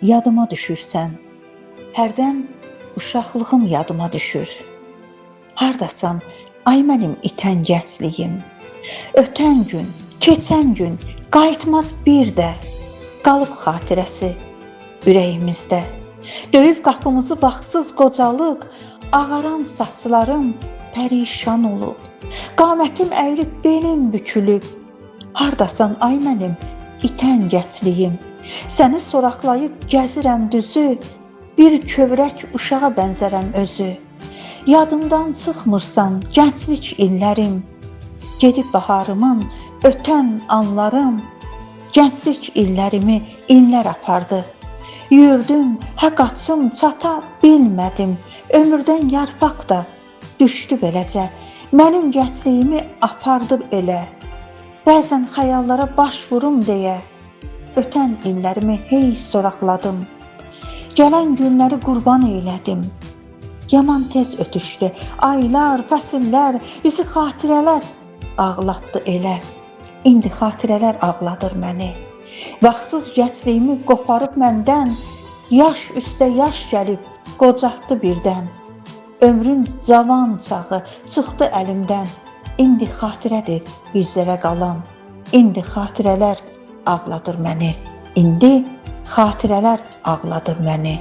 yadıma düşürsən. Hərdən uşaqlığım yadıma düşür. Hardasan, ay mənim itən gəncliyim. Ötən gün, keçən gün, qayıtmaz bir də. Qalıb xatirəsi ürəyimizdə. Döyüb qapımızı baxsız qocalıq, ağaran saçlarım pərişan olub. Qamətim əyilib, belim bükülüb. Hardasan, ay mənim itən gəncliyim. Səni soraqlayıb gəzirəm düzü, bir kövrək uşağa bənzərəm özü. Yadımdan çıxmırsan gənclik illərim. Gedib baharımın ötən anlarım, gənclik illərimi illər apardı. Yürüdüm, qaçım çata bilmədim. Ömürdən yarpaq da düşdü beləcə. Mənim gəncliyimi apardı elə. Bəzən xəyallara baş vurum deyə ötən illərimi hey soraqladım. Gələn günləri qurban eylədim. Yaman tez ötüşdü aylar, fəsillər, bizi xatirələr ağlatdı elə. İndi xatirələr ağladır məni. Vaxtsız gəncliyimi qoparıb məndən, yaş üstə yaş gəlib qocatdı birdən. Ömrün cavan çağı çıxdı əlimdən. İndi xatirədir bizlərə qalan. İndi xatirələr ağladır məni. İndi xatirələr ağladır məni.